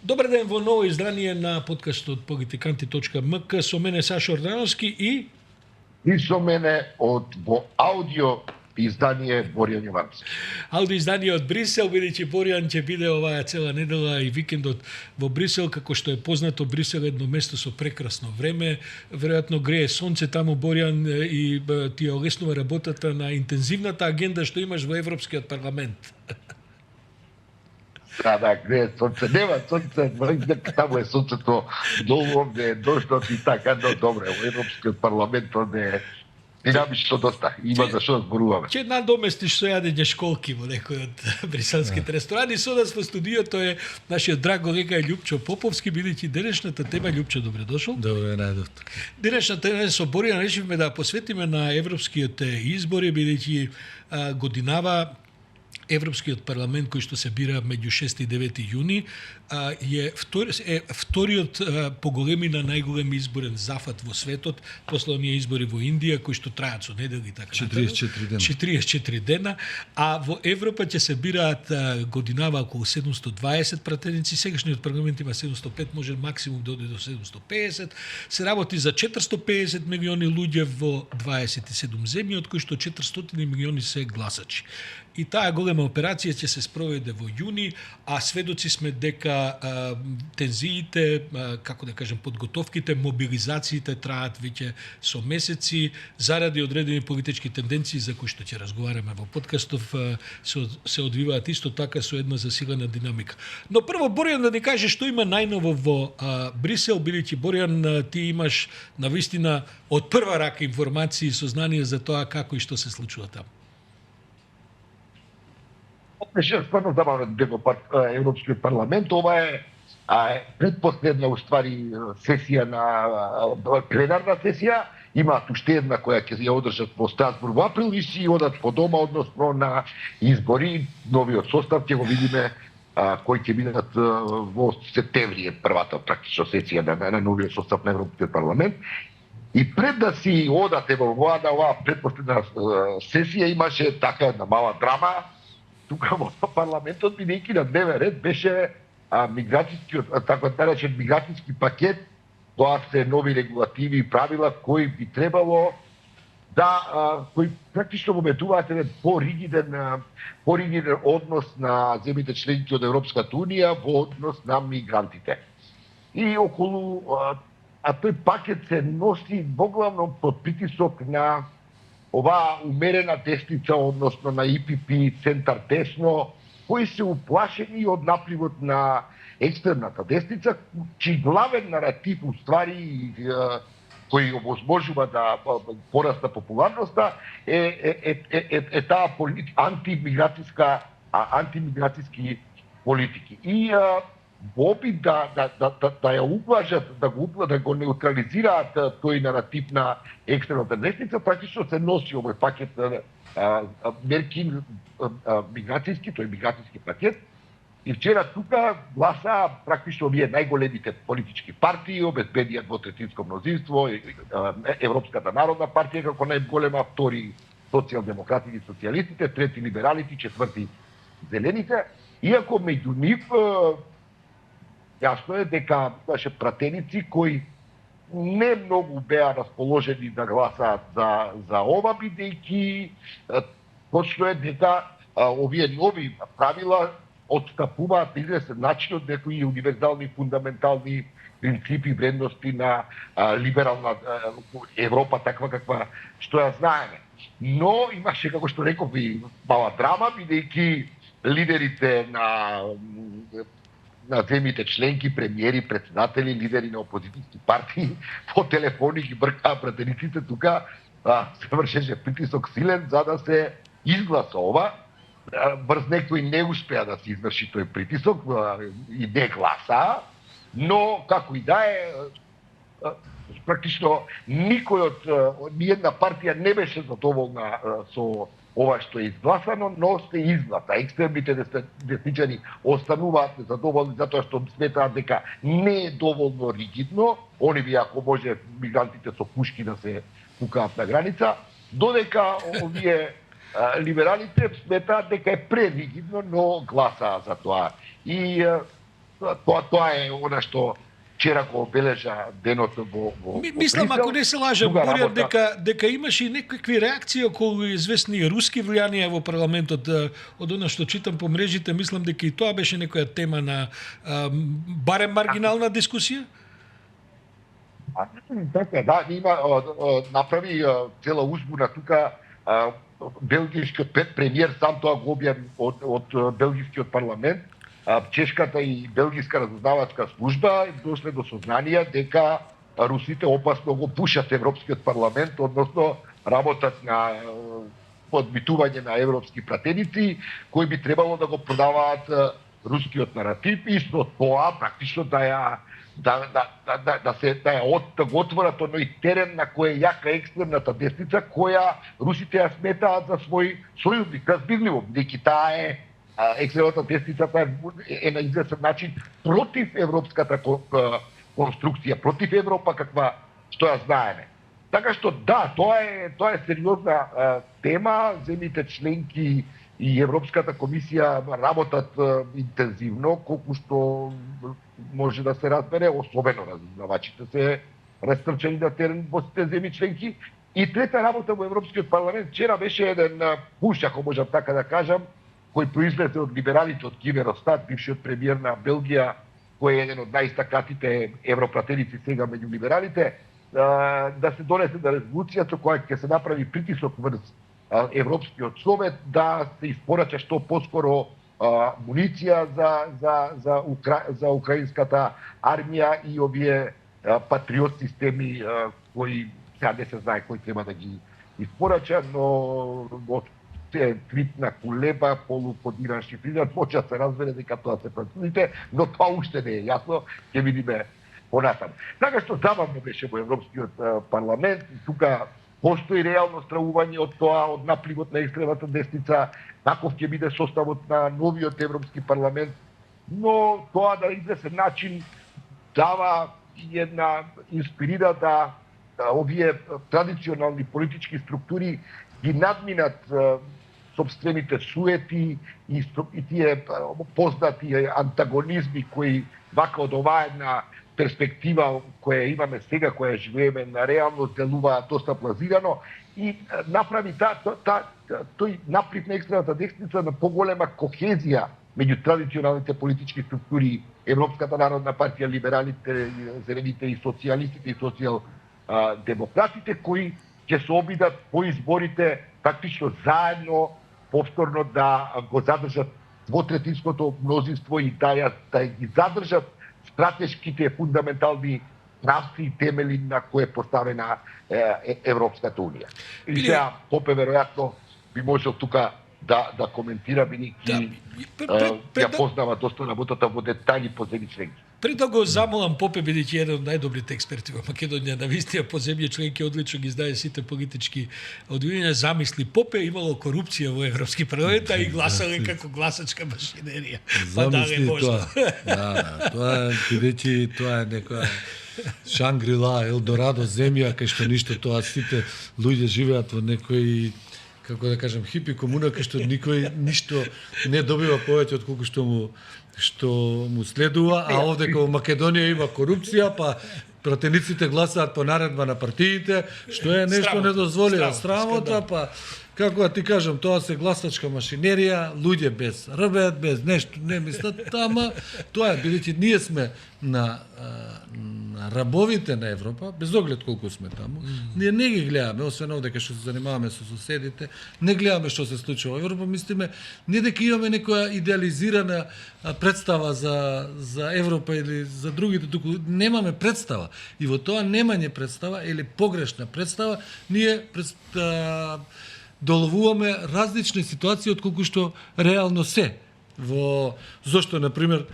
Добар ден во ново издание на подкастот Политиканти.мк со мене Сашо Ордановски и со мене во аудио издание Боријан Јовановски. Аудио издание од Брисел, бидејќи Боријан ќе биде оваа цела недела и викендот во Брисел, како што е познато, Брисел е едно место со прекрасно време, веројатно грее сонце таму, Боријан, и ти олеснува работата на интензивната агенда што имаш во Европскиот парламент. Да, грее сонце, нема сонце, таму е сонцето долу, овде е дождот и така, но добре, во Европскиот парламент не динамично доста, има за што зборуваме. Ќе надоместиш со јадење школки во некој од бриселските ресторани. Со нас во студиото е нашиот драг колега Љупчо Поповски, бидејќи денешната тема, Љупчо, добре дошол. Добре најдов. Денешната тема со Боријан решивме да посветиме на европскиот избори, бидејќи годинава Европскиот парламент, кој што се бира меѓу 6 и 9 јуни, е вториот по големина најголем изборен зафат во светот, после оние избори во Индија, кои што траат со недели, така 44 дена. 44 дена, а во Европа ќе се бираат годинава околу 720 пратеници, сегашниот парламент има 705, може максимум да оде до 750, се работи за 450 милиони луѓе во 27 земји, од кои што 400 милиони се гласачи. И таа голема операција ќе се спроведе во јуни, а сведоци сме дека тензиите, како да кажем, подготовките, мобилизациите траат веќе со месеци заради одредени политички тенденции за кои што ќе разговараме во подкастов, се одвиваат исто така со една засилена динамика. Но прво Боријан да ни каже што има најново во Брисел, бидејќи Боријан ти имаш навистина од прва рака информации и сознание за тоа како и што се случува таму. Беше стварно забавно дека Европскиот парламент, ова е предпоследна уствари сесија на пленарна сесија, имаат уште една која ќе ја одржат во Страсбург во април и си одат по дома односно на избори. Новиот состав ќе го видиме кој ќе бидат во септември, првата практично сесија на новиот состав на Европскиот парламент. И пред да си одате во оваа предпоследна сесија имаше така една мала драма тука во парламентот, бидејќи на дневен ред беше миграцијскиот, така наречен миграцијски пакет. Тоа се нови регулативи и правила кои би требало кои практично мометуваат еден поригиден однос на земјите членки од Европската унија во однос на мигрантите. И околу тој пакет се носи воглавно под притисок на оваа умерена десница, односно на ИПП, центар десно, кои се уплашени од напливот на екстремната десница, чиј главен наратив уствари кој овозможува да пораста популарноста е таа антимиграцијски политики. И во опит да ја уплажат, да го неутрализираат тој наратив на екстремната десница, практично се носи овој пакет мерки миграцијски, тој миграцијски пакет. И вчера тука гласа практично овие најголемите политички партии, обезбедија двотретинско мнозинство, Европската народна партија како најголема, втори социјалдемократите и социјалистите, трети либералите, четврти зелените. Иако меѓу нив јасно е дека имаше пратеници кои не многу беа расположени да гласаат за ова, бидејќи точно е дека овие нови правила отстапуваат известен начин од некои универзални фундаментални принципи и вредности на либерална Европа, таква каква што ја знаеме. Но имаше, како што реков, и мала драма, бидејќи лидерите на земјите членки, премиери, председатели, лидери на опозицијски партии, по телефони ги бркаа пратениците тука, се вршеше притисок силен за да се изгласа ова. Брз некои не успеа да се изврши тој притисок и не гласаа, но како и да е, практично никој од ниедна партија не беше задоволна со ова што е изгласано, но се изгласа. Екстремните десничари остануваат незадоволни затоа што сметаат дека не е доволно ригидно. Они би, ако може, мигрантите со пушки да се пукаат на граница, додека овие либералите сметаат дека е преригидно, но гласаа за тоа. И тоа е она што вчера го обележа денот во Мислам, Брисел. ако не се лажам, Друга Борјан, работа- дека имаше и некакви реакции околу известни руски влијанија во парламентот. Од она што читам по мрежите, мислам дека и тоа беше некоја тема на барем маргинална дискусија. Така, да, има направи цела узбуна тука белгијскиот премиер сам тоа го објави од белгијскиот парламент. Чешката и белгијска разузнавачка служба дошле до сознание дека русите опасно го пушат Европскиот парламент, односно работат на подмитување на европски пратеници кои би требало да го продаваат рускиот наратив и со тоа практично да го отворат оној терен на кој е јака екстремната десница, која русите ја сметаат за свој сојузник. Разбирливо, бидејќи таа е екстремната десница е на известен начин против европската конструкција, против Европа каква што ја знаеме. Така што да, тоа е сериозна тема, земите членки и Европската комисија работат интензивно, колку што може да се разбере, особено разузнавачите се растрчани на терен во сите земји членки. И трета работа во Европскиот парламент, вчера беше еден пуш, ако можам така да кажам, кој произлезе од либералите од Киверостат, бившиот премиер на Белгија, кој е еден од најстакатите европратеници сега меѓу либералите, да се донесе на резолуција со која ќе се направи притисок врз Европскиот совет да се испорача што поскоро муниција за украинската армија и овие патриот системи кои сега не се знае кој треба да ги испорача, но од твит на Кулеба, полукодиран шифриран, може да се разбере дека тоа се французите, но тоа уште не е јасно, ќе видиме понатаму. Така што забавно беше во Европскиот парламент, тука постои реално стравување од тоа, од напливот на екстремната десница, каков ќе биде составот на новиот Европски парламент, но тоа на известен начин дава една инспирира да овие традиционални политички структури ги надминат собствените суети и тие познати антагонизми кои вака од оваа една перспектива која имаме сега, која живееме на реално, делува доста плазирано и направи тој наплив на екстремната десница на поголема кохезија меѓу традиционалните политички структури, Европската народна партија, либералите, зелените и социјалистите и социјал-демократите, кои ќе се обидат по изборите практично заедно повторно да го задржат двотретинското мнозинство и да ги задржат стратешките фундаментални правци и темели на кои е поставена Европската унија. И сега Попе веројатно би можел тука да коментира, бидејќи ја познава доста работата во детали по земји членки. Пред да го замолам Попе, бидејќи еден од најдобрите експерти во Македонија на вистија по земји членки, одлично ги знае сите политички одвијања, замисли Попе имало корупција во Европски парламент, а и гласале како гласачка машинерија. Замисли тоа. Да, тоа е, бидејќи тоа е некоја Шангрила, Елдорадо земја, кај што ништо тоа сите луѓе живеат во некој, како да кажам, хипи комуна, кај што никој ништо не добива повеќе од колку што му следува, а овде кај во Македонија има корупција, па пратениците гласаат по наредба на партиите, што е нешто недозволено, срамота, па како да ти кажам, тоа се гласачка машинерија, луѓе без рбет, без нешто, не мислат, тама тоа е, бидејќи ние сме на рабовите на Европа, без оглед колку сме таму, ние не ги гледаме, освен овде кај што се занимаваме со соседите, не гледаме што се случува во Европа, мислиме не дека имаме некоја идеализирана представа за Европа или за другите, туку немаме представа. И во тоа немање представа или погрешна представа, ние доловуваме различни ситуации од колку што реално се. Зошто, например,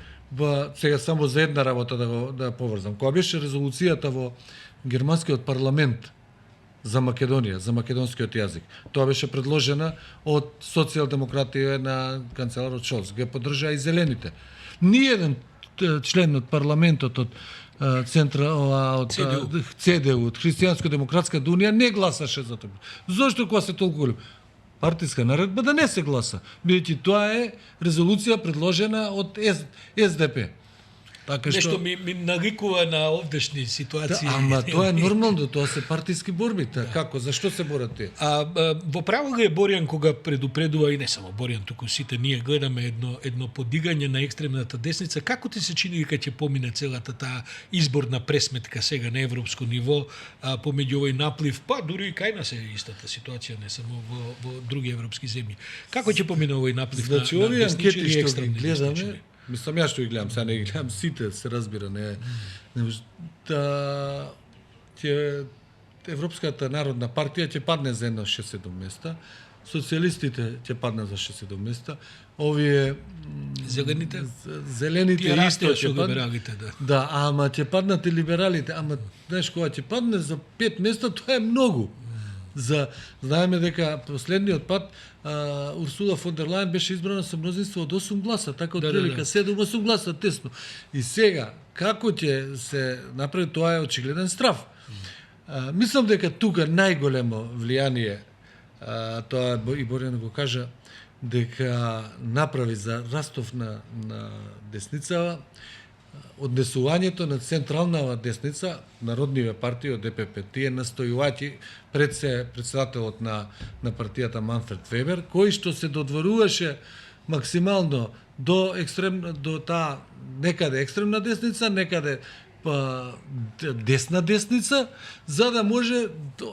сега само за една работа да поврзам. Кога беше резолуцијата во германскиот парламент за Македонија, за македонскиот јазик, тоа беше предложена од социјалдемократија на канцеларот Шолц, ги поддржаа и зелените. Ниеден член од парламентот од ЦДУ, од Христијанско-демократска унија не гласаше за тоа. Зошто кога се толку голем? Партиска наредба да не се гласа, бидејќи тоа е резолуција предложена од СДП. Така Нешто ми наликува на овдешни Да, ситуации. ама тоа е нормално, тоа се партиски борби. Како, зашто се борат тие? Во право ли е Боријан кога предупредува, и не само Боријан, туку сите ние гледаме едно подигање на екстремната десница. Како ти се чини кога ќе помине целата таа изборна пресметка сега на европско ниво, помеѓу овој наплив, па дури и кај нас е истата ситуација, не само во други европски земји. Како ќе помине овој наплив Значи, на овие анкети десничари и што ги екстремни гледаме, десничари? мислам ја што ги гледам, сега не ги гледам сите, се разбира, не да ќе Европската народна партија ќе падне за едно 6-7 места, социјалистите ќе паднат за 6-7 места, овие Зелените? Зелените Тие исто растеа ќе со паднат. либералите, да. Да, ама ќе паднат и либералите, ама знаеш кога ќе падне за 5 места, тоа е многу. Знаеме дека последниот пат Урсула фон дер Лајен беше избрана со мнозинство од 8 гласа, така од прилика 7-8 гласа тесно. И сега како ќе се направи, тоа е очигледен страф. Мислам дека тука најголемо влијание, тоа и Боријан го кажа, дека направи за растов на десницава, однесувањето на централната десница, народниве партии од ДПП, тие настојувајќи пред се председателот на партијата Манфред Вебер, кој што се додворуваше максимално до таа некаде екстремна десница, некаде десна десница, за да може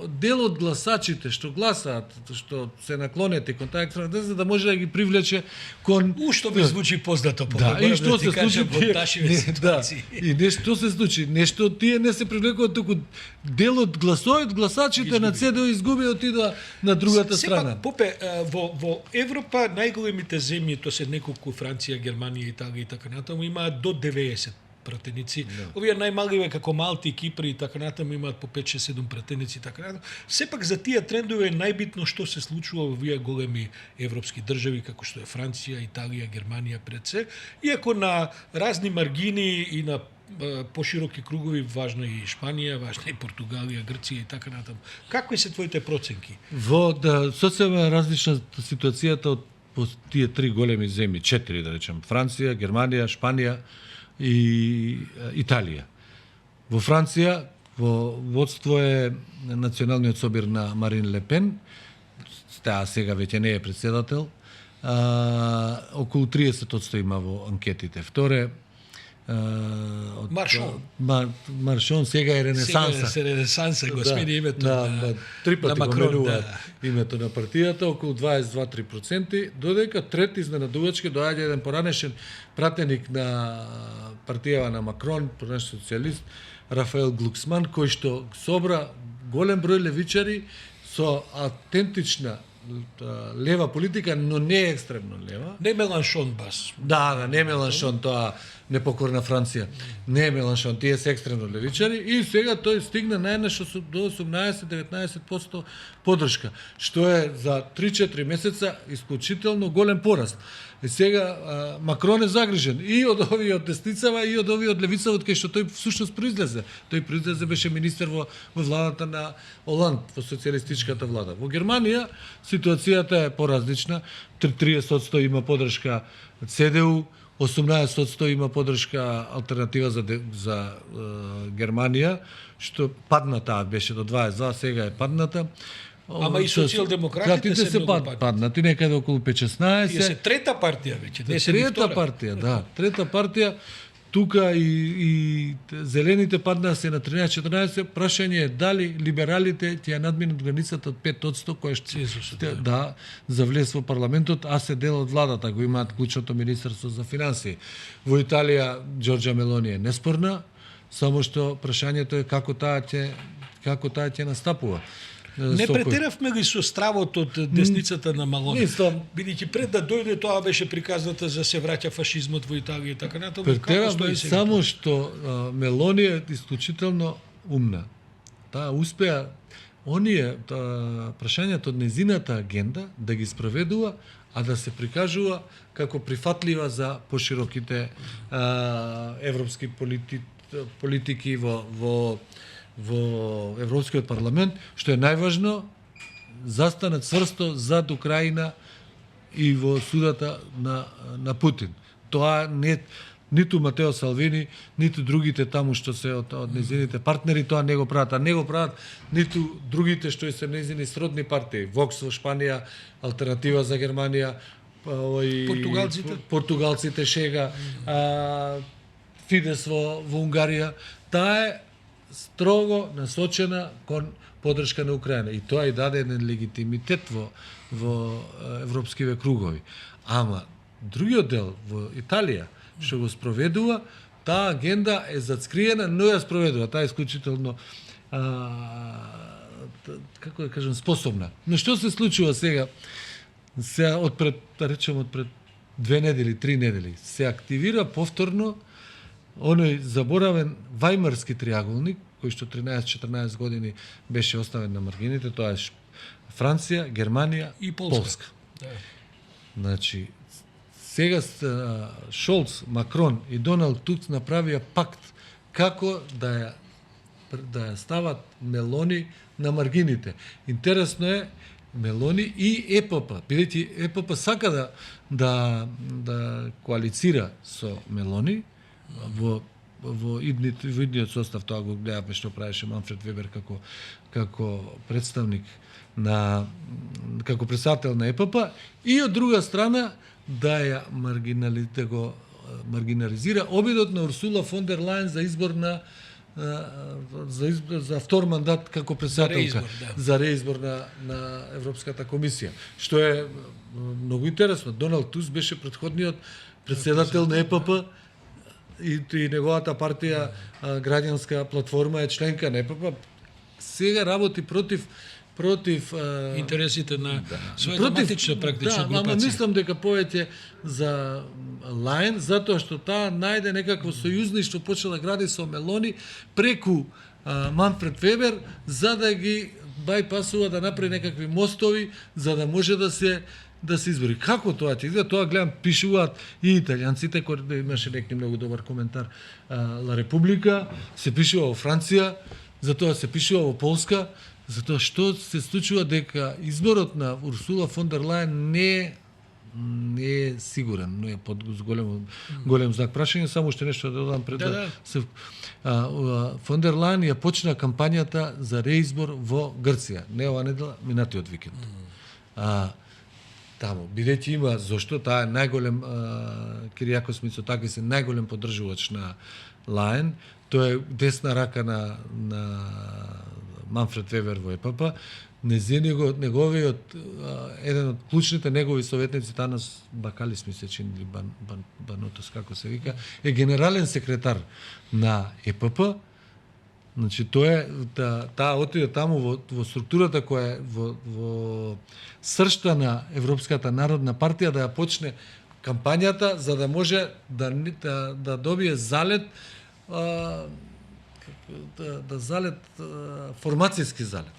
дел од гласачите што гласаат, што се наклонети кон таа екстремна десница, да може да ги привлече кон... Ушто ми звучи познато, Да, и што се случи во нашиве ситуации. И нешто се случи, нешто тие не се привлекуваат, туку дел од гласачите на ЦДУ изгуби, отидоа на другата страна. Сепак, Попе, во Европа најголемите земји, тоа се неколку, Франција, Германија, Италија и така натаму, имаат до 90 пратеници. Овие најмаливе како Малти, Кипри и така натаму имаат по 5-6-7 пратеници и така натаму. Сепак за тие трендове е најбитно што се случува во овие големи европски држави како што е Франција, Италија, Германија пред се, иако на разни маргини и на пошироки кругови важна и Шпанија, важна и Португалија, Грција и така натаму. Какви се твоите проценки? Сосема различна ситуацијата од тие три големи земји, 4 да речем, Франција, Германија, Шпанија и Италија. Во Франција во водство е националниот собир на Марин Ле Пен, таа сега веќе не е председател, околу 30% има во анкетите. Вторе, Маршон сега е Ренесанса. Сега е Ренесанса, го смени името на три пати Макрон, го менуваат името на партијата, околу 22-3%, додека трет изненадувачки доаѓа еден поранешен пратеник на партијава на Макрон, поранешен социјалист, Рафаел Глуксман, кој што собра голем број левичари со аутентична лева политика, но не екстремно лева. Не Меланшон бас. Да, не Меланшон, тоа непокорна Франција. Не Меланшон, тие се екстремно левичари и сега тој стигна најнаш до 18-19% поддршка, што е за 3-4 месеца исклучително голем пораст. И сега Макрон е загрижен и од овие од десницава и од овие од левицава, кај што тој всушност произлезе. Тој произлезе, беше министер во владата на Оланд, во социјалистичката влада. Во Германија ситуацијата е поразлична. 30% има поддршка ЦДУ, 18% има поддршка алтернатива за Германија, што падната беше до 22, сега е падната. Ама и социјалдемократите се многу паднати, некаде околу 5-16. Тие се трета партија веќе, не се ни трета втора. партија, да, трета партија. Тука и зелените паднаа се на 13-14, прашање е дали либералите ќе ја надминат границата од 5%, која што да за влез во парламентот, а се дел од владата, го имаат клучното министерство за финансии. Во Италија Џорџа Мелони е неспорна, само што прашањето е како таа ќе настапува. Не претеравме ли со стравот од десницата на Мелони? Бидејќи пред да дојде тоа беше приказната за се враќа фашизмот во Италија и така натаму. Претеравме само што Мелони е исклучително умна. Таа успеа прашањето од незината агенда да ги спроведува, а да се прикажува како прифатлива за пошироките европски политики во Европскиот парламент, што е најважно, застана цврсто зад Украина и во судата на Путин. Тоа ниту Матео Салвини, ниту другите таму што се од незините партнери тоа не го прават, а не го прават ниту другите што се незини сродни партии, Вокс во Шпанија, Алтернатива за Германија, Португалците Шега, Фидес во Унгарија, таа е строго насочена кон поддршка на Украина и тоа и даде еден легитимитет во европскиве кругови. Ама другиот дел во Италија што го спроведува, таа агенда е зацкриена, но ја спроведува, таа е исклучително како да кажам способна. Но што се случува сега? Се одпред, да речем, одпред 2 недели, 3 недели, се активира повторно оној заборавен Вајмарски триаголник, кој што 13-14 години беше оставен на маргините, тоа е Франција, Германија и Полска. Да. Значи, сега Шолц, Макрон и Доналд Туск направија пакт како да ја стават Мелони на маргините. Интересно е Мелони и ЕПП, бидејќи ЕПП сака да коалицира со Мелони во идниот состав, тоа го гледавме што правеше Манфред Вебер како представник како председател на ЕПП и од друга страна да ја маргинализира обидот на Урсула фон дер Лајен за избор за втор мандат како председателка за реизбор на Европската комисија, што е многу интересно. Доналд Туск беше претходниот председател на ЕПП и неговата партија граѓанска платформа е членка на ЕПП. Сега работи против интересите на својата матична практична групација. Ама мислам дека повеќе за Лајен, затоа што таа најде некакво сојузништво, почела гради со Мелони преку Манфред Вебер, за да ги бајпасува, да направи некакви мостови, за да може да се избори. Како тоа ќе изгледа? Тоа гледам пишуваат и италијанците, кои имаше некој многу добар коментар. Ла Република се пишува во Франција, затоа се пишува во Полска, затоа што се случува дека изборот на Урсула фон дер Лајен не е сигурен, но е под голем знак прашање. Само уште нешто да додам пред фон дер Лајен ја почна кампањата за реизбор во Грција, не ова недела, минатиот викенд. Таму, бидејќи има, зошто таа е најголем Киријакос Мицотакис е најголем поддржувач на Лајен, тоа е десна рака на Манфред Вебер во ЕПП, неговиот еден од клучните негови советници, Танас Бакалис ми се чини, или Банотос како се вика, е генерален секретар на ЕПП. Значи тоа е таа отиде таму во структурата која е во сршта на Европската народна партија да ја почне кампањата за да може да добие залет формацијски залет.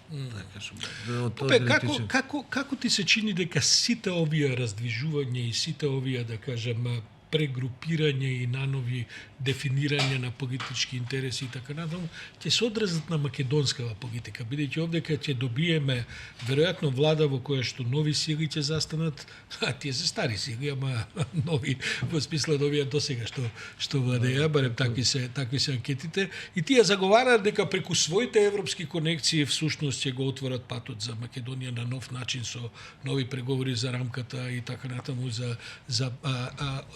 Како ти се чини дека сите овие раздвижувања и сите овие, да кажем, прегрупирање и нанови дефинирање на политички интереси и така натаму, ќе се одразат на македонскава политика, бидејќи овдека ќе добиеме веројатно влада во која што нови сили ќе застанат, а тие се стари сили, ама нови во смисла да овие досега што владеа, барем такви се анкетите, и тие заговараат дека преку своите европски конекции всушност ќе го отворат патот за Македонија на нов начин со нови преговори за рамката и така натаму за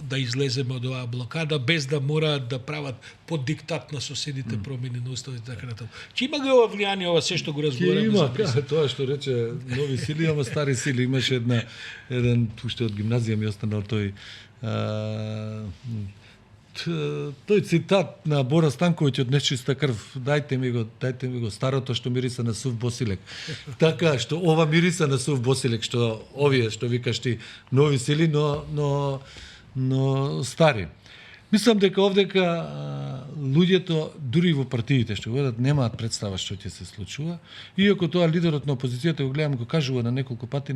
да излеземе од оваа блокада без да мораат да прават под диктат на соседите промени на уставот и така натаму. Ќе има ова влијание, ова се што го разбораме за Брисел? Тоа што рече нови сили, ама стари сили. Имаше еден уште од гимназија ми останал тој цитат на Бора Станковиќ од Нечиста крв. Дајте ми го старото што мириса на сув босилек. Така што ова мириса на сув босилек, што овие што викаш ти нови сили, но стари. Мислам дека овдека луѓето, дури во партиите што гледат, немаат представа што ќе се случува. Иако тоа лидерот на опозицијата го гледам, го кажува на неколку пати,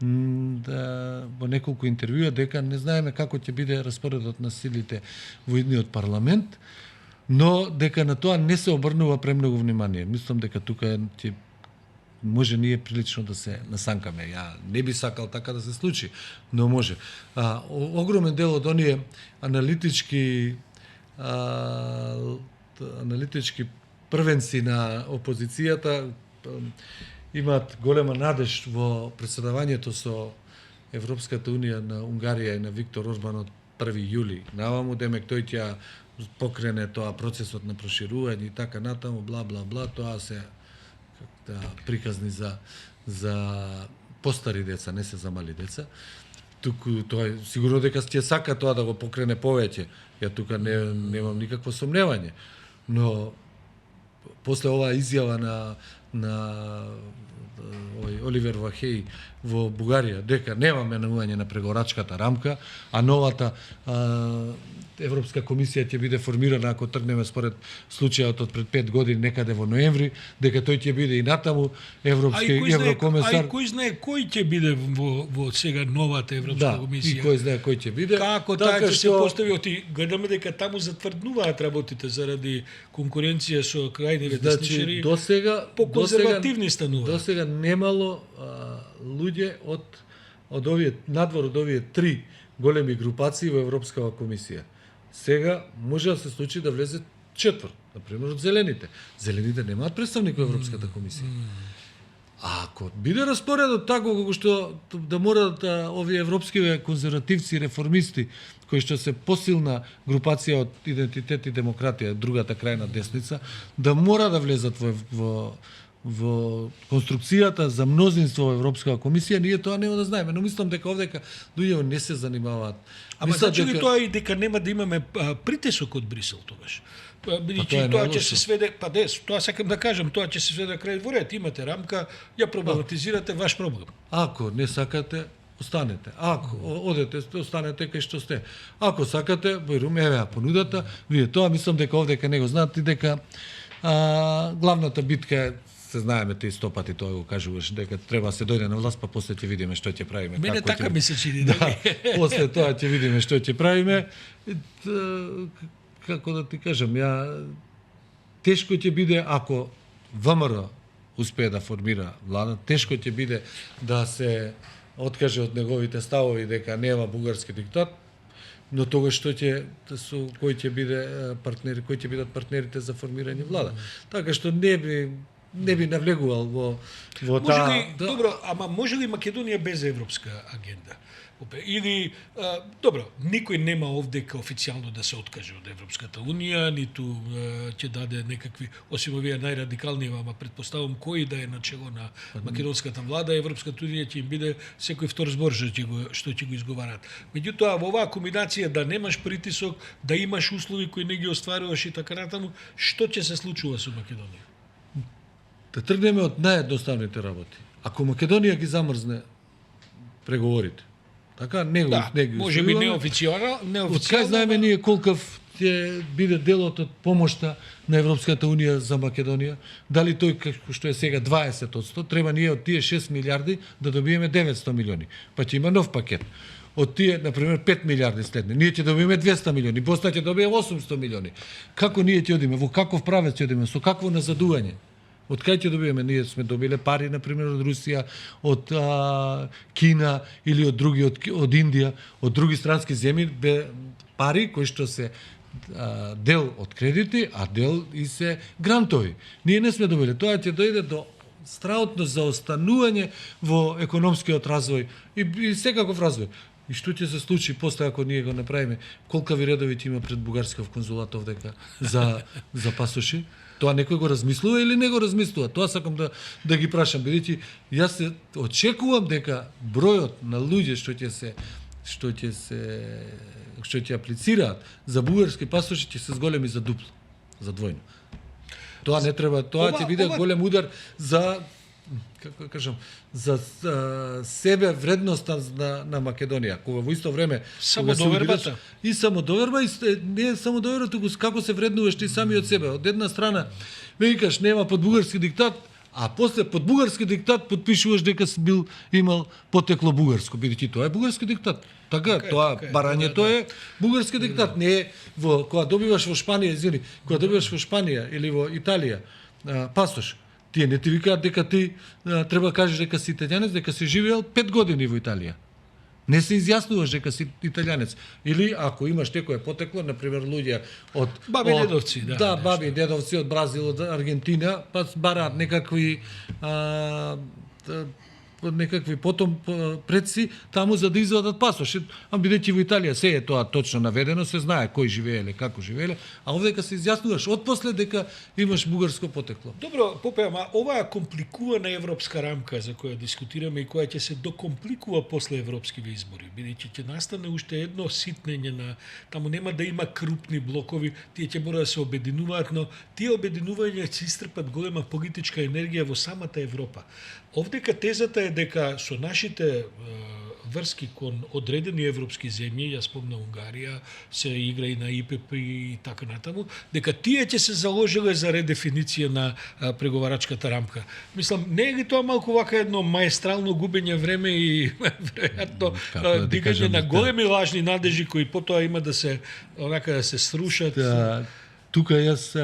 во неколку интервјуа дека не знаеме како ќе биде распоредот на силите во идниот парламент, но дека на тоа не се обрнува премногу внимание. Мислам дека тука може ние прилично да се насанкаме. Ја не би сакал така да се случи, но може. Огромен дел од оние аналитички првенци на опозицијата имаат голема надеж во преседавањето со Европската унија на Унгарија и на Виктор Орбан од 1 јули. Наваму, демек тој ќе покрене тоа процесот на проширување и така натаму, бла бла бла, тоа се приказни за постари деца, не се за мали деца. Туку тоа сигурно дека ќе сака тоа да го покрене повеќе. Ја тука немам никакво сомневање. Но после оваа изјава на Оливер Вахеј во Бугарија дека нема менување на преговарачката рамка, а новата Европска комисија ќе биде формирана ако тргнеме според случајот од пред 5 години некаде во ноември, дека тој ќе биде и натаму европски еврокомесар. Кој знае кој ќе биде во сега новата Европска комисија? И кој знае кој ќе биде. Како таа ќе се постави, гледаме дека таму затврднуваат работите заради конкуренција со крајните десничари. Досега по конзервативни станува. Досега немало луѓе од овие надвор од овие 3 големи групации во Европската комисија. Сега може да се случи да влезе 4, например од зелените. Зелените немаат представник во Европската комисија. А ако биде распоредот тако како што да морат овие европски конзервативци и реформисти, кои што се посилна групација од идентитет и демократија, другата крајна десница, да мора да влезат во конструкцијата за мнозинство во Европската комисија, ние тоа нема да знаеме, но мислам дека овдека луѓето не се занимаваат. Ама значи ли тоа и дека нема да имаме притисок од Брисел тогаш? Бидејќи тоа ќе се сведе, тоа сакам да кажам, тоа ќе се сведе крај во ред, имате рамка, ја проблематизирате, ваш проблем. Ако не сакате, останете. Ако одете, останете кај што сте. Ако сакате, бојрум, еве понудата, вие тоа мислам дека овдека не го знаат и дека главната битка е, се знаеме ти 100 пати тоа го кажуваш, дека треба се дојде на власт, па после ќе видиме што ќе правиме. Мене така ми се чини. Да, после тоа ќе видиме што ќе правиме. Како да ти кажам, тешко ќе биде ако ВМРО успее да формира влада, тешко ќе биде да се откаже од неговите ставови дека нема бугарски диктат, но тогаш што ќе кој ќе бидат партнерите за формирање влада. Така што не би навлегувал во таа. Добро, ама може ли Македонија без европска агенда? Или, добро, никој нема овдека официјално да се откаже од Европската Унија, ниту ќе даде некакви, осим овие најрадикални, ама предпоставам кој да е начело на македонската влада, Европската Унија ќе им биде секој втор збор што ќе го изговарат. Меѓутоа, во оваа комбинација да немаш притисок, да имаш услови кои не ги остваруваш и така натаму, што ќе се случува со Македонија? Да тргнеме од наједноставните работи. Ако Македонија ги замрзне преговорите, така не ги може би неофицијално. Откај знаеме ние колкав ќе биде делот од помошта на Европската Унија за Македонија? Дали тој како што е сега 20%, треба ние од тие 6 милиарди да добиеме 900 милиони. Па ќе има нов пакет. Од тие, например, 5 милиарди следне. Ние ќе добиеме 200 милиони, Босна ќе добие 800 милиони. Како ние ќе одиме? Во каков правец ќе одиме? Со какво назадување? Од кај ќе добиеме? Ние сме добиле пари, например, од Русија, од Кина или од други, од Индија, од други странски земји, пари кои што се дел од кредити, а дел и се грантови. Ние не сме добиле. Тоа ќе дојде до страутно заостанување во економскиот развој и секаков развој. И што ќе се случи после ако ние го направиме? Колкави редови ќе има пред бугарскиот конзулат овдека за пасоши? Тоа некој го размислува или не го размислува? Тоа сакам да ги прашам, бидејќи јас се очекувам дека бројот на луѓе што ќе аплицираат за бугарски пасоши ќе се зголеми за дупло, за двојно. Тоа не треба, тоа ќе биде голем удар за како кажам, за себе вредноста на Македонија, кога во исто време самодовербата и самодоверба, и не само доверба, туку како се вреднуваш ти сами од себе. Од една страна викаш нема под бугарски диктат, а после под бугарски диктат подпишуваш дека си имал потекло бугарско, бидејќи тоа е бугарски диктат. Така, тоа барањето е бугарски диктат, не е кога добиваш во Шпанија, кога добиваш во Шпанија или во Италија пасош, Тие не ти викаат дека ти треба да кажеш дека си италијанец, дека си живеел 5 години во Италија. Не се изјаснуваш дека си италијанец. Или ако имаш некое потекло, на пример луѓе од баби и дедовци, да, баби и дедовци од Бразил, од Аргентина, па бараат некакви некакви потом предци таму за да извадат пасош. А бидејќи во Италија се е тоа точно наведено, се знае кој живееле, како живееле, а овдека се изјаснуваш отпосле дека имаш бугарско потекло. Добро, Попе, ама оваа компликувана европска рамка за која дискутираме и која ќе се докомпликува после европскиви избори, бидејќи ќе настане уште едно ситнење на таму нема да има крупни блокови, тие ќе мора да се обединуваат, но тие обединувања ќе истрпат голема политичка енергија во самата Европа. Овдека тезата е дека со нашите врски кон одредени европски земји, јас спомна Унгарија, се игра и на ИПП и така натаму, дека тие ќе се заложиле за редефиниција на преговарачката рамка. Мислам, не е ли тоа малку вака едно маестрално губење време и веројатно дигање на големи лажни надежи кои потоа има да се онака да се срушат. Тука јас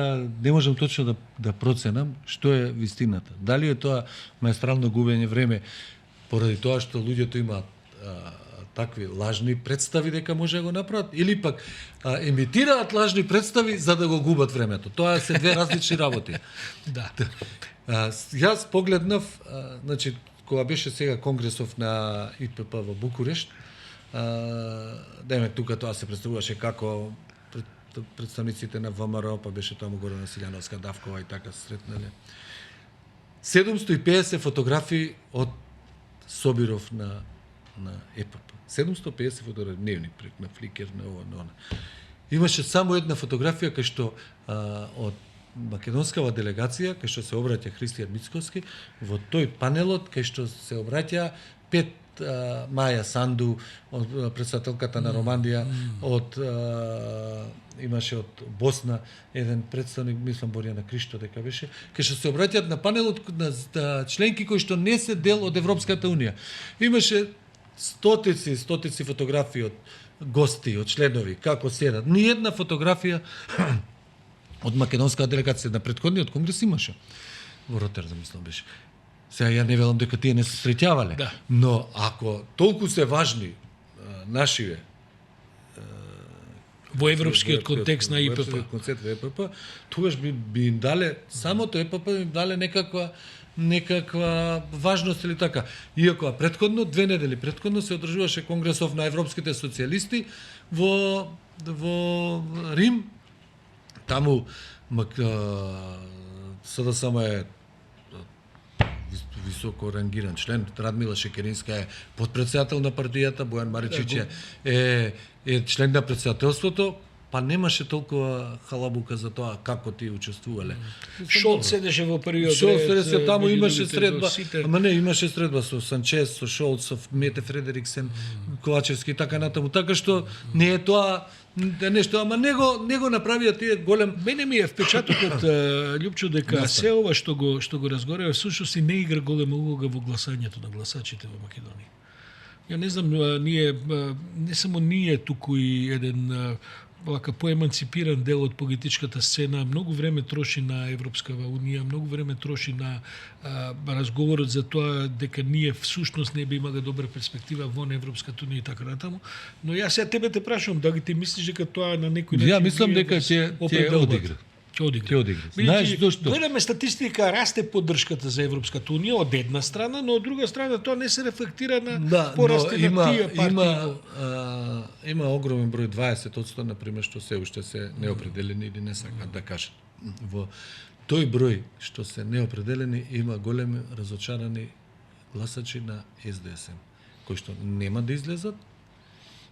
не можам точно да проценам што е вистината. Дали е тоа маестрално губење време поради тоа што луѓето имаат такви лажни представи дека може да го направат, или пак емитираат лажни представи за да го губат времето. Тоа се две различни работи. Да. Јас погледнав, значи, кога беше сега конгресов на ИПП во Букурешт, тука тоа се представуваше како представниците на ВМРО, па беше таму горе на Силјановска, Давкова и така се сретнале. 750 фотографии од Собиров на ЕПП. 750 фотографии, дневник на Фликер, на ова, на она. Имаше само една фотографија кај што од македонскава делегација, кај што се обраќа Христијан Мицковски, во тој панелот кај што се обраќа 5 Маја Санду, председателката на Романдија, имаше од Босна еден представник, мислам Борјана Кришто дека беше, кај што се обраќаат на панелот на членки кои што не се дел од Европската унија. Имаше стотици фотографии од гости, од членови, како седат. Ни една фотографија од македонската делегација на претходниот конгрес имаше. Во Ротердам, мислам беше. Сега ја не велам дека тие не се среќавале, да. Но ако толку се важни нашиве во европскиот контекст на ИПП, концепт во ЕПП, тогаш би им дале самото ЕПП би им дале некаква важност или така. Иако претходно 2 недели претходно се одржуваше конгресов на европските социјалисти во Рим. Таму СДСМ е високо рангиран член. Радмила Шекеринска е подпредседател на партијата, Бојан Маричич е член на председателството, па немаше толкова халабука за тоа како ти учествувале. Шолц седеше во првиот ред. Шолц седеше таму, имаше средба, ама не, имаше средба со Санчес, со Шолц, со Мете Фредериксен, Ковачевски и така натаму. Така што не е тоа нешто, ама не го направија тие голем. Мене ми е впечатокот, Љупчо, дека се ова што го разговараме всушност и не игра голема улога во гласањето на гласачите во Македонија. Ја не знам, не само ние, туку и еден вака поеманципиран дел од политичката сцена многу време троши на Европскава унија, многу време троши на разговорот за тоа дека ние всушност не би имале добра перспектива во Европската унија и така натаму. Но јас сега тебе те прашувам, дали ти мислиш дека тоа на некој начин ја мислам дека ќе одигра. Ќе одигра. Знаеш зошто? Гледаме статистика, расте поддршката за Европската унија од една страна, но од друга страна тоа не се рефлектира на порасте на тие партии. Има огромен број, 20% на пример, што се уште се неопределени или не сакаат да кажат. Во тој број што се неопределени има големи разочарани гласачи на СДСМ, кои што нема да излезат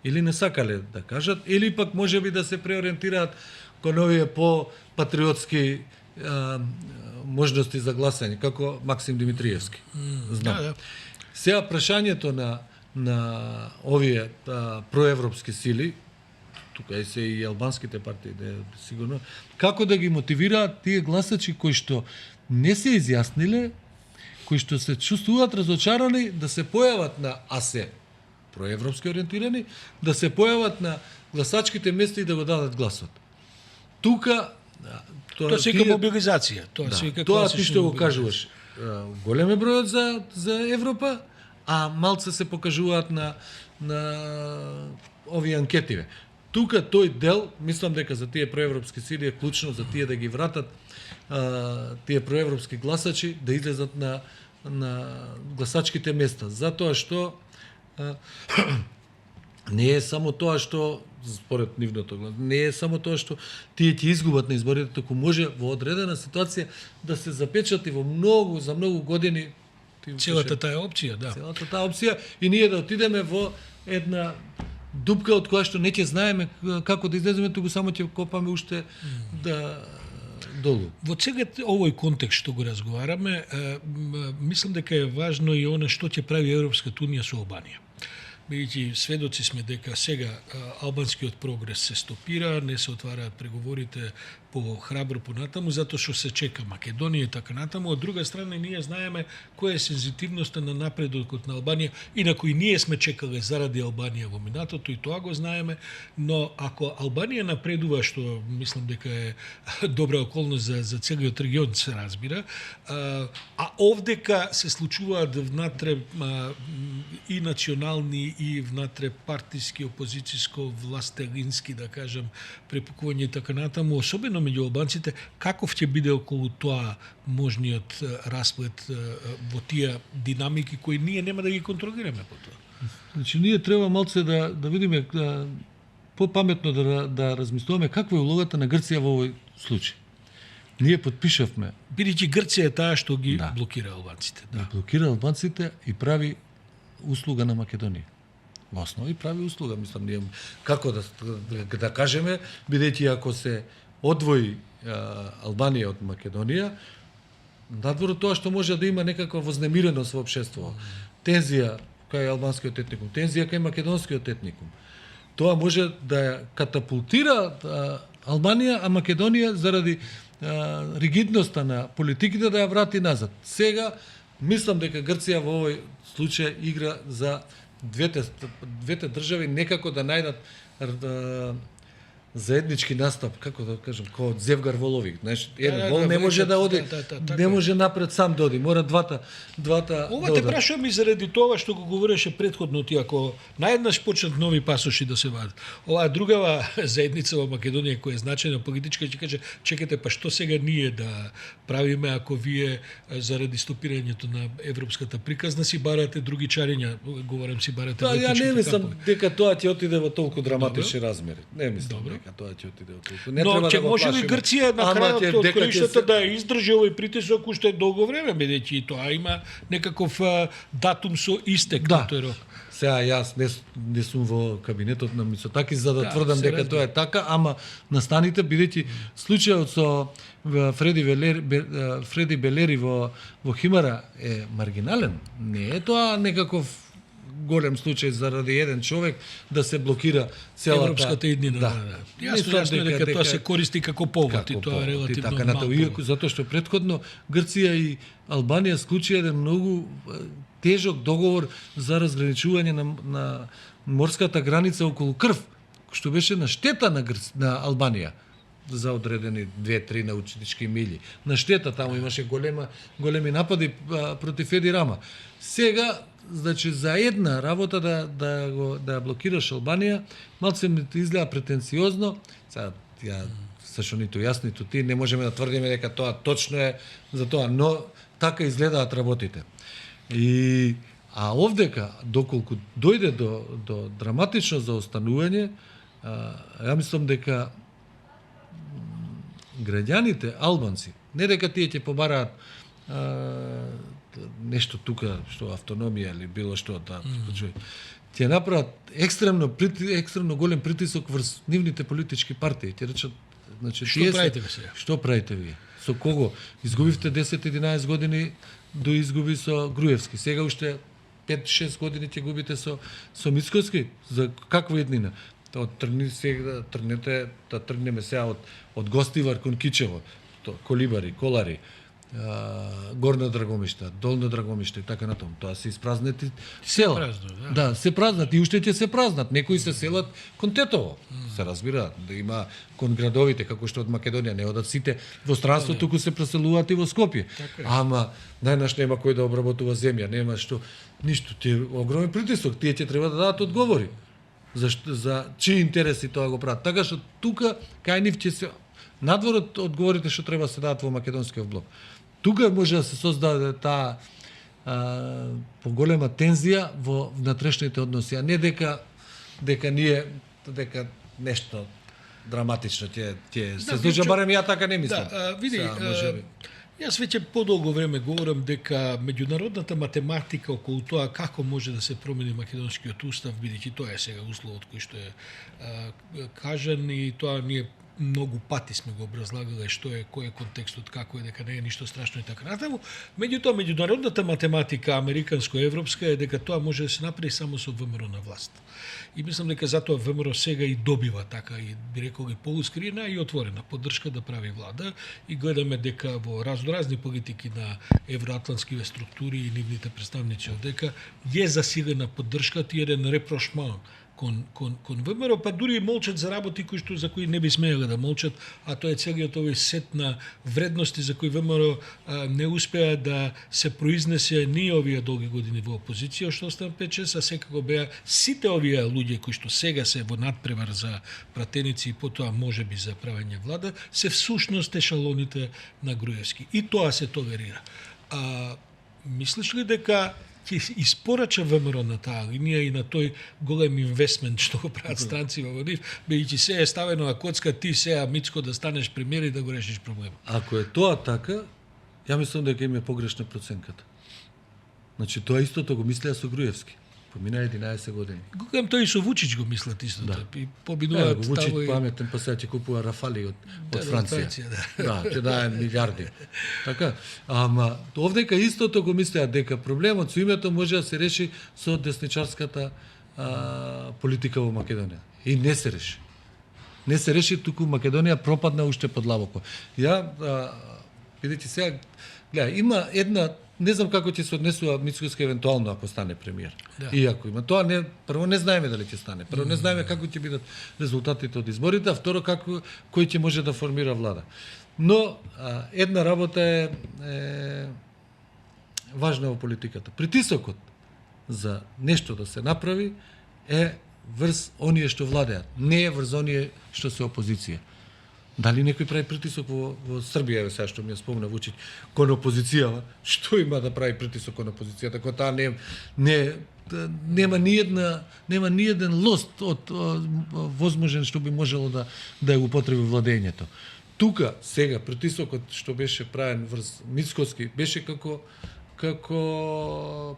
или не сакале да кажат, или пак можеби да се преориентираат кон овие по-патриотски можности за гласање, како Максим Димитриевски. Знам. Да. Сега прашањето на овие проевропски сили, тука се и албанските партии, сигурно, како да ги мотивираат тие гласачи кои што не се изјасниле, кои што се чувствуваат разочарани да се појават на АСЕ, проевропски ориентирани, да се појават на гласачките места и да го дадат гласот. Тука Тоа се вика мобилизација. Тоа се вика тоа ти што го класична кажуваш. Голем е бројот за Европа, а малце се покажуваат на овие анкетиве. Тука тој дел, мислам дека за тие проевропски сили е клучно за тие да ги вратат тие проевропски гласачи да излезат на гласачките места. Затоа што не е само тоа што според нивното глас, не е само тоа што тие ќе изгубат на изборите, туку може во одредена ситуација да се запечати за многу години Целата таа опција, да. Целата таа опција и ние да отидеме во една дупка од која што не ќе знаеме како да излеземе, туку само ќе копаме уште долу. Во целиот овој контекст што го разговараме, мислам дека е важно и она што ќе прави Европската унија со Албанија. Бидејќи сведоци сме дека сега албанскиот прогрес се стопира, не се отвараат преговорите храбро понатаму, затоа што се чека Македонија и така натаму. Од друга страна, ние знаеме која е сензитивноста на напредокот на Албанија, инаку и ние сме чекале заради Албанија во минатото, и тоа го знаеме, но ако Албанија напредува, што мислам дека е добра околност за целиот регион, се разбира, а овдека се случуваат внатре и национални и внатре партиски, опозицијско, властелински, да кажам, препукување и така натаму, особено меѓу албанците, каков ќе биде околу тоа можниот расплет во тие динамики кои ние нема да ги контролираме по тоа? Значи, ние треба малце да видиме попаметно да размислуваме каква е улогата на Грција во овој случај. Ние подпишавме. Бидејќи Грција е таа што ги блокира албанците. Да. Блокира албанците и прави услуга на Македонија. Во основа и прави услуга, мислам, ние како да кажеме, бидејќи ако се одвои Албанија од Македонија, надвор од тоа што може да има некаква вознемиреност во општество, тензија кај албанскиот етникум, тензија кај македонскиот етникум, тоа може да катапултира Албанија, а Македонија заради ригидноста на политиките да ја врати назад. Сега, мислам дека Грција во овој случај игра за двете држави некако да најдат заеднички настап, како да кажам, како Зевгар Воловик, знаеш, еден вол не може да оди, не може напред сам да оди, мора двата. Ова те прашувам и заради тоа што го говореше претходно ти, ако наеднаш почнат нови пасоши да се вадат. Оваа другава заедница во Македонија која е значајна политичка ќе каже, чекате, па што сега ние да правиме ако вие заради стопирањето на европската приказна си барате други чариња, говорам си барате. Ја не мислам дека тоа ќе отиде во толку драматични размери. Не мислам дека тоа ќе отиде во толку. Не но треба ќе да може ли Грција на крајот од краиштата да издржи овој притисок уште долго време, бидејќи тоа има некаков датум со истек на тој рок. Сега јас не сум во кабинетот на Мицотаки за да тврдам дека тоа е така, ама настаните, бидејќи случајот со Фреди Белери во Химара е маргинален. Не е тоа некаков голем случај заради еден човек да се блокира целата европската иднина. Да. Јасно дека тоа се користи како повод и тоа е релативно малку. Затоа што претходно Грција и Албанија склучи еден многу тежок договор за разграничување на морската граница околу Крв, што беше на штета на Албанија за одредени 2-3 научнички мили. На штета таму имаше големи напади против Еди Рама. Сега, значи, за една работа да блокираш Албанија, малце ми изгледа претенциозно. Сега, сашто ниту јас, ниту ти, не можеме да тврдиме дека тоа точно е за тоа, но така изгледаат работите. А овдека, доколку дојде до драматично заостанување, ја мислам дека граѓаните, албанци, не дека тие ќе побараат нешто тука, што автономија или било што, ќе направат екстремно голем притисок врз нивните политички партии. Ќе речат, значи, што правите вие сега? Што правите вие? Со кого? Изгубивте 10-11 години до изгуби со Груевски. Сега уште 5-6 години ќе губите со Мицкоски. За каква иднина? Тргнете сега од Гостивар кон Кичево, Колибари, Колари, Горна Драгомишта, Долно Драгомишта и така натаму. Тоа се испразнети села. празно, Да, се празнат и уште ќе се празнат. Некои се селат кон Тетово. Се разбира да има кон градовите како што од Македонија не одат сите во странство, туку се преселуваат и во Скопје. Ама најнаш нема кој да обработува земја, нема што ништо. Ти огромен притисок, тие ќе треба да дадат одговори. За чии интереси тоа го прават. Така што тука кај нив ќе се надвор од одговорите што треба се дадат во македонскиот блок. Тука може да се создаде таа поголема тензија во внатрешните односи, а не дека нешто драматично ќе се случи, барем ја така не мислам. Да, види, јас веќе подолго време говорам дека меѓународната математика околу тоа како може да се промени македонскиот устав, бидејќи тоа е сега условот кој што е кажан и тоа ние многу пати сме го образлагале што е, кој е контекстот, како е, дека не е ништо страшно и така натаму. Меѓутоа, меѓународната математика, американско-европска, е дека тоа може да се направи само со ВМРО на власт. И мислам дека затоа ВМРО сега и добива така, и би рекол и полускриена и отворена поддршка да прави влада. И гледаме дека во разни политики на евроатлантскиве структури и нивните представници овдека е засилена поддршката и еден репрошман кон ВМРО, па дури и молчат за работи за кои не би смееле да молчат, а тоа е целиот овој сет на вредности за кои ВМРО не успеа да се произнесе ни овие долги години во опозиција, што остана 5-6, а секако беа сите овие луѓе кои што сега се во надпревар за пратеници и потоа можеби за правење влада, се всушност ешалоните на Груевски. И тоа се толерира. Мислиш ли дека ќе испорача ВМРО на таа линија и на тој голем инвестмент што го прават странци во нив, бидејќи се е ставено на коцка, ти сега Мицко да станеш премиер и да го решиш проблемот? Ако е тоа така, ја мислам дека им е погрешна проценката. Значи тоа истото го мислеа со Груевски. Помина 11 години. Кога тој и со Вучич го мислат истото. Да. И победуваат Вучич паметен, па сега ќе купува Рафали од Франција. Да, ќе дае милиарди. Така, ама овдека истото го мислеа дека проблемот со името може да се реши со десничарската политика во Македонија. И не се реши. Не се реши, туку Македонија пропадна уште подлабоко. Ја видите сега, гледа, има една, не знам како ќе се однесува Мицкоски евентуално ако стане премиер. Да. И ако има тоа, прво не знаеме дали ќе стане. Прво не знаеме како ќе бидат резултатите од изборите, а второ кој ќе може да формира влада. Но една работа е важна во политиката. Притисокот за нешто да се направи е врз оние што владеат, не е врз оние што се опозиција. Дали некој прави притисок во Србија, сега што ми ја спомна Вучич, кон опозицијава, што има да прави притисок кон опозицијата, кога таа нема ни еден лост од возможен што би можело да ја употреби владењето. Тука сега притисокот што беше правен врз Мицкоски беше како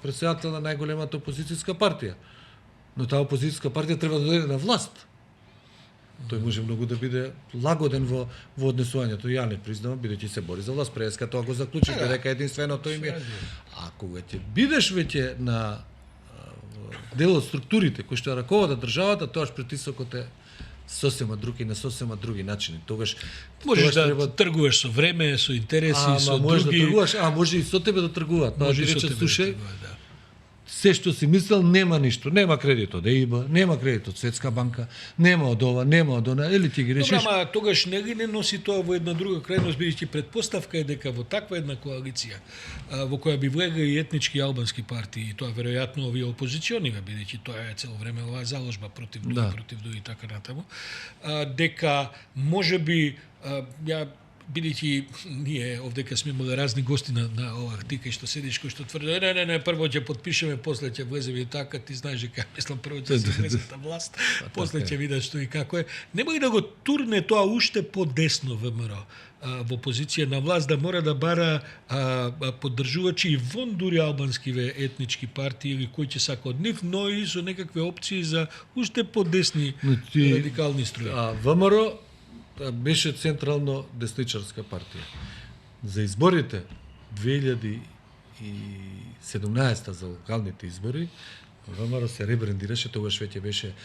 претседател на најголемата опозицијска партија. Но таа опозицијска партија треба да дојде на власт. Тој може многу да биде лагоден во однесувањето. Ја не признавам, бидејќи се бори за власт. Преска тоа го заклучи, дека единственото им е. А кога ќе бидеш веќе на дел од структурите кои што раководат државата, тоаш притисокот е сосема друг и на сосема други начини. Тогаш можеш да тргуваш со време, со интереси, со можеш други. Да тргуваш, може и со тебе да тргуваат. Може и со рече, тебе слушај, да тргуваат, да. се што си мислел нема ништо, нема кредит од ЕИБ, нема кредит од Светска банка, нема од ова, нема од она, или ти ги решиш. Добра, ама тогаш не ги не носи тоа во една друга крајност, бидејќи предпоставка е дека во таква една коалиција во која би влегли и етнички албански партии, и тоа веројатно овие опозициони, бидејќи тоа е цело време оваа заложба против други и така натаму, дека можеби ја бидејќи ние овдека сме имали разни гости на ова ти кај што седиш, кој што тврди не, прво ќе подпишеме, после ќе влеземе и така, ти знаеш дека мислам прво ќе се влезе на власт, после ќе видат што и како е. Нема и да го турне тоа уште подесно ВМРО во позиција на власт, да мора да бара поддржувачи и вон дури албанскиве етнички партии или кои ќе сака од нив, но и со некакви опции за уште подесни радикални струи. ВМРО беше централно десничарска партија. За изборите 2017 за локалните избори ВМРО се ребрендираше, тогаш веќе беше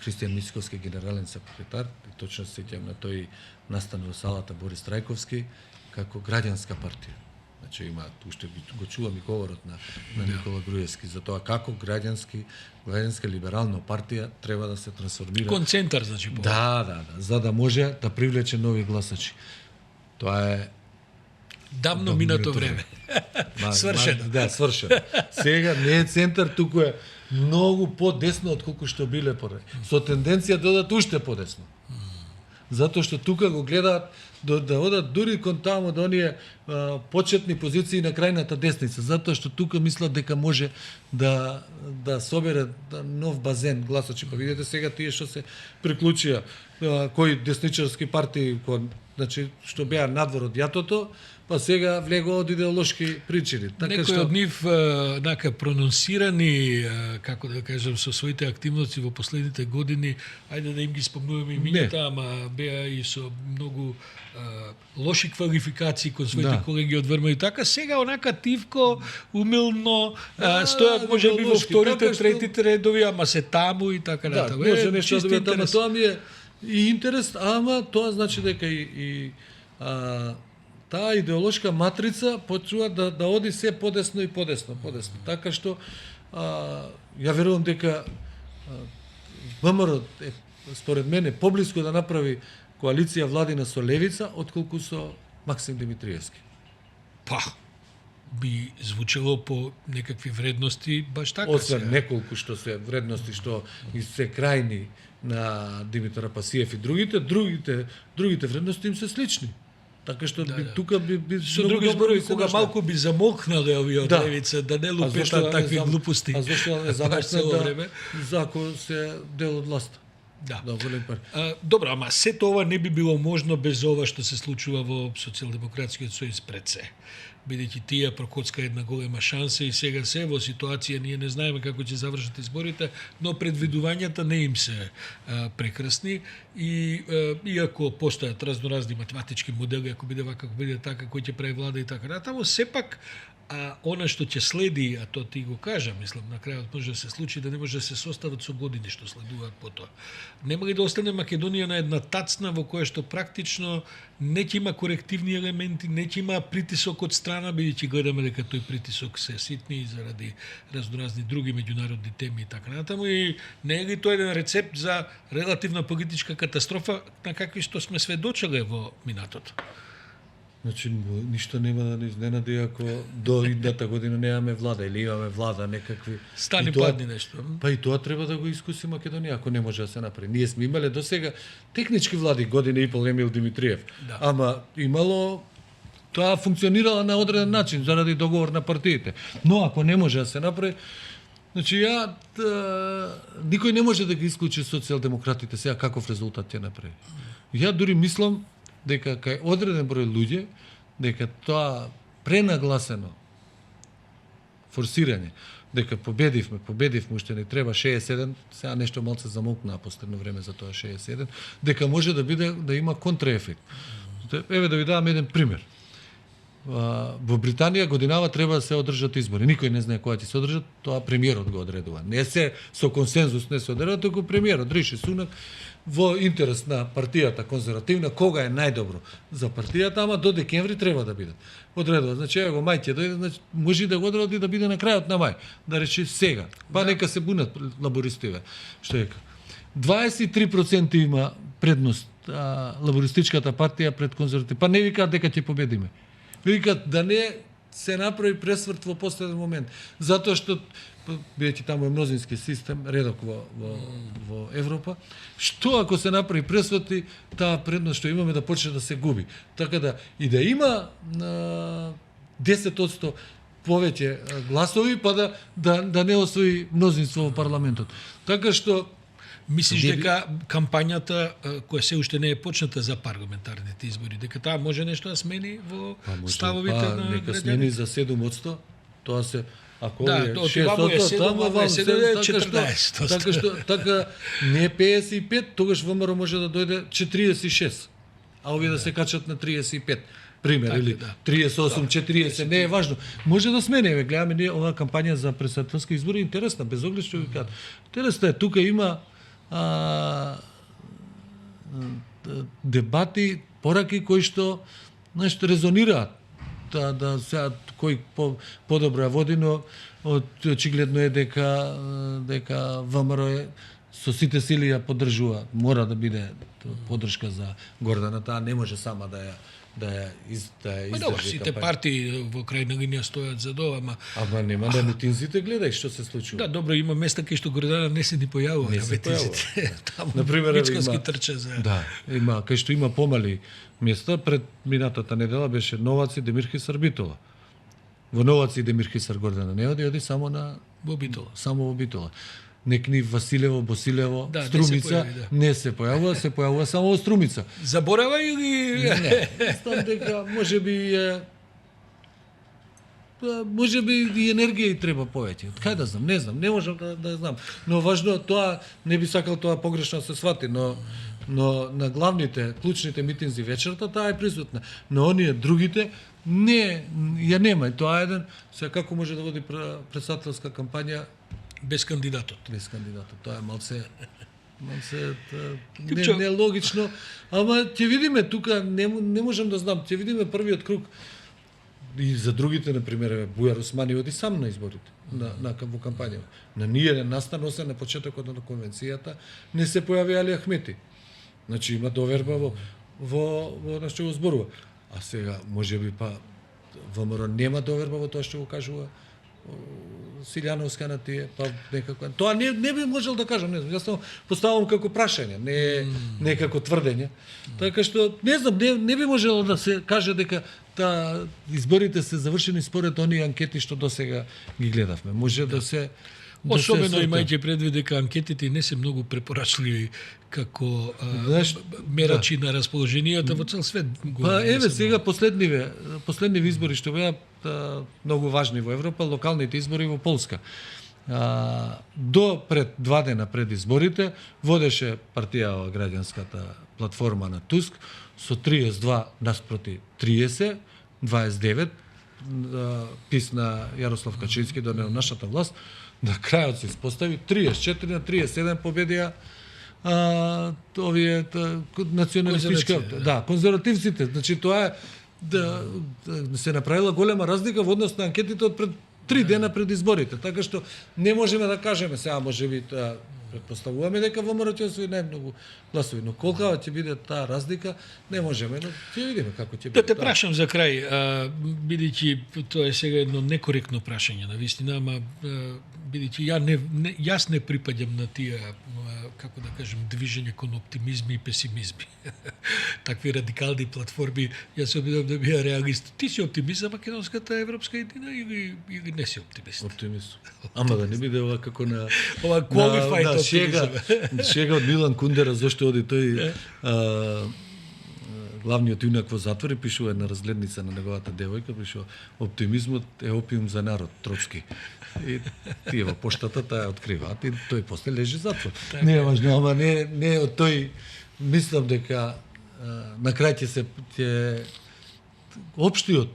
Христијан Мицкоски генерален секретар, и точно се сеќавам на тој настан во салата Борис Трајковски како граѓанска партија. Значи има уште го чувам и говорот на Никола Груевски за тоа како граѓанска либерална партија треба да се трансформира. Концентар, значи. Да, за да може да привлече нови гласачи. Тоа е давно минато време. Свршено. Да, свршено. Сега не е центар, туку е многу подесно од колку што биле поред. Со тенденција да одат уште подесно. Затоа што тука го гледаат да одат дури кон таму до оние почетни позиции на крајната десница, затоа што тука мислат дека може да собере нов базен гласачи. Па видите сега тие што се приклучија кои десничарски партии, значи што беа надвор од јатото, па сега влегува од идеолошки причини. Така некои од нив прононсирани, како да кажам, со своите активности во последните години, ајде да им ги спомнуваме имињата, ама беа и со многу лоши квалификации кон своите колеги од ВРМ и така, сега онака тивко, умилно, стојат можеби во вторите, третите редови, ама се таму и така натаму. Да, може нешто да биде таму, тоа ми е и интерес, ама тоа значи дека таа идеолошка матрица почнува да оди се подесно и подесно. Така што ја верувам дека ВМРО е според мене поблиску да направи коалиција владина со левица отколку со Максим Димитриевски. Па, би звучело по некакви вредности баш така. Освен неколку што се вредности што и се крајни на Димитар Апасиев и другите вредности им се слични. Така што тука би со други зборови кога малку би замолкнале овие од левица да не лупетат такви глупости. А зашто е замолкнат за ако се дел од власта? Да. Добро, ама сето ова не би било можно без ова што се случува во Социјалдемократскиот сојуз пред се. Бидејќи тие прокоцка една голема шанса и сега се во ситуација ние не знаеме како ќе завршат изборите, но предвидувањата не им се прекрасни и иако постојат разноразни математички модели, ако биде вака, ако биде така, кој ќе прави влада и така натаму, сепак она што ќе следи, а тоа ти го кажа, мислам, на крајот може да се случи да не може да се состават со години што следуваат по тоа. Нема ли да остане Македонија на една тацна во која што практично не ќе има корективни елементи, не ќе има притисок од страна, бидејќи гледаме дека тој притисок се ситни заради разноразни други меѓународни теми и така натаму, и не е ли тоа еден рецепт за релативна политичка катастрофа на какви што сме сведочеле во минатото? Значи, ништо нема да не изненади ако до идната година немаме влада или имаме влада некакви... Стани падни нешто. Па и тоа треба да го искуси Македонија, ако не може да се направи. Ние сме имале до сега технички влади година и пол Емил Димитриев. Да. Ама имало... Тоа функционирала на одреден начин заради договор на партиите. Но ако не може да се направи, значи никој не може да ги исклучи социјалдемократите сега каков резултат ќе направи. Ја дури мислам дека кај одреден број луѓе, дека тоа пренагласено форсирање, дека победивме, уште не треба 67, сега нешто малце замолкна последно време за тоа 67, дека може да има контраефект. Еве да ви дадам еден пример. Во Британија годинава треба да се одржат избори. Никој не знае кога ќе се одржат, тоа премиерот го одредува. Не се со консензус не се одржува, туку премиерот Риши Сунак во интерес на партијата конзервативна, кога е најдобро за партијата, ама до декември треба да бидат. Одредува, значи ево мај ќе дојде, значи може да го одреди да биде на крајот на мај, да рече сега. Па нека се бунат лабористиве. Што е? 23% има предност лабористичката партија пред конзервативната. Па не викаат дека ќе победиме. Викаат да не се направи пресврт во последен момент, затоа што бидејќи таму е мнозински систем, редок во Европа, што ако се направи пресврт, таа предност што имаме да почне да се губи. Така да и да има 10% повеќе гласови, па да не освои мнозинство во парламентот. Така што мислиш дека кампањата која се уште не е почната за парламентарните избори, дека таа може нешто да смени во ставовите на граѓаните? Нека смени за 7%, тоа се ако да, е 6%, таму вам се 14%. Така не 55, тогаш ВМРО може да дојде 46, а овие да се качат на 35. Пример, так, или 38-40, не е важно. Може да смени, гледаме ние оваа кампања за претседателски избори, интересна, без оглед што ви кажат. Интересно е, тука има дебати, пораки кои што нешто резонираат да сега кој подобро води, но очигледно е дека ВМРО е со сите сили ја поддржува. Мора да биде поддршка за Гордана, таа не може сама да ја Па добро, сите партии во крајна линија стојат за тоа, Ама нема да митинзите гледај што се случува. Да, добро, има места кај што Гордана не се ни појавува на митинзите. Таму Например, мичкаски трча за... Да, има кај што има помали места, пред минатата недела беше Новаци, Демирхи, Сарбитола. Во Новаци и Демирхи Сар Гордана не оди само на во Битола. Само во Битола. Некни Василево, Босилево, да, Струмица не се појавува само во Струмица. Заборава или не? Мислам дека може би и енергија и треба повеќе. Кај да знам, не знам, не можам да знам. Но важно тоа, не би сакал тоа погрешно да се свати, но на главните, клучните митинзи вечерта таа е присутна. Но оние другите не ја нема. И тоа е еден, сега како може да води претседателска кампања без кандидатот. Без кандидатот. Тоа е малце не логично, ама ќе видиме тука, не можам да знам, ќе видиме првиот круг. И за другите, например, Бујар Османи оди сам на изборите, во кампања. На ние настан, освен на почетокот на конвенцијата, не се појави Али Ахмети. Значи има доверба во на што го зборува. А сега, можеби па ВМРО нема доверба во тоа што го кажува Силјановска на тие, па некако. Тоа не би можел да кажам, не знам. Јас само поставам како прашање, не како тврдење. Така што не знам, не би можело да се каже дека изборите се завршени според оние анкети што досега ги гледавме. Може да се особено имајќи предвид дека анкетите не се многу препорачливи како мерачи на расположението во цел свет. Па еве сега последниве избори што беа многу важни во Европа, локалните избори во Полска. До пред 2 дена пред изборите водеше партија граѓанската платформа на Туск со 32 наспроти 30, 29, пис на Јарослав Качински донел нашата власт. На крајот се испостави 34 на 37 победија овие националистички, конзервативците. Значи тоа е да се направила голема разлика во однос на анкетите од пред 3 дена пред изборите. Така што не можеме да кажеме сега, можеби предпоставуваме дека ВМРО ќе освои најмногу гласови, но колка ќе биде таа разлика, не можеме, но ќе видиме како ќе биде. Да те прашам за крај, бидејќи тоа е сега едно некоректно прашање, навистина, ама бидејќи јас не припаѓам на тие, како да кажем, движење кон оптимизми и песимизми. Такви радикални платформи, јас се обидам да биа реалист. Ти си оптимист за македонската европска едина или не си оптимист? Оптимист. Ама да не биде ова како на ова qualified оптимизам. Шега од Милан Кундера, зашто оди тој главниот юнак во затвор и пишува една разгледница на неговата девојка, пишува оптимизмот е опиум за народ, Троцки. И тие во поштата таа откриваат и тој после лежи затвор. Не е важно, ама не од тој мислам дека на крај ќе општиот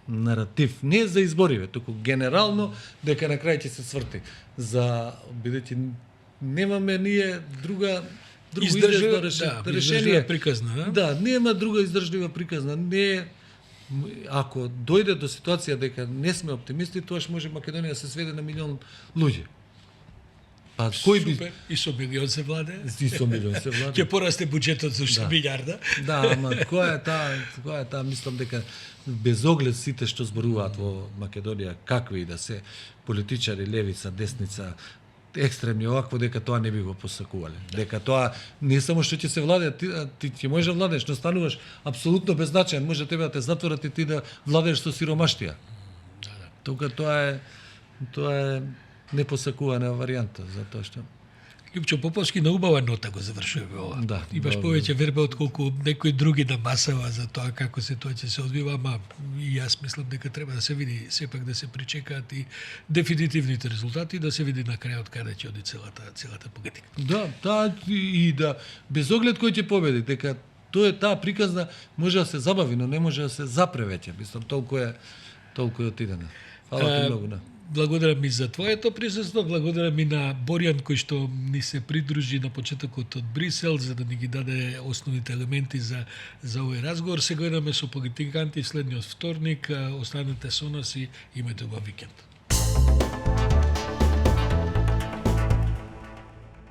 наратив не за избориве, туку генерално дека на крај ќе се сврти за бидејќи немаме ние друго издржлива решение приказна, да, нема друга издржлива приказна. Не, ако дојде до ситуација дека не сме оптимисти, тоаш може Македонија се сведе на 1 милион луѓе. Па кој би и со милион се владе? И со милион се владе. Ќе порасте буџетот за милиарда. Да, ама која е таа, мислам дека без оглед сите што зборуваат во Македонија, какви и да се политичари, левица, десница, екстремни овакво, дека тоа не би го посакувале. Дека тоа не само што ќе се владе, ти ќе можеш да владееш, но стануваш апсолутно беззначаен, може тебе да те затворат и ти да владееш со сиромаштија. Тука тоа е непосакувана варијанта, затоа што Лјупчо Поповски на убава нота го завршуваме ова. Да, имаш повеќе верба отколку некои други на масава за тоа како се тоа ќе се одвива, ама и јас мислам дека треба да се види, сепак да се причекаат и дефинитивните резултати, да се види на крајот каде ќе оди целата погодика. Да, и да без оглед кој ќе победи, дека тоа е таа приказна може да се забави, но не може да се запре веќе. Мислам толку е отидена. Фала ти многу, да. Благодарам и за твоето присуство, благодарам и на Боријан кој што ни се придружи на почетокот од Брисел за да ни ги даде основните елементи за овој разговор. Се гледаме со политиканти следниот вторник. Останете со нас и имате убав викенд.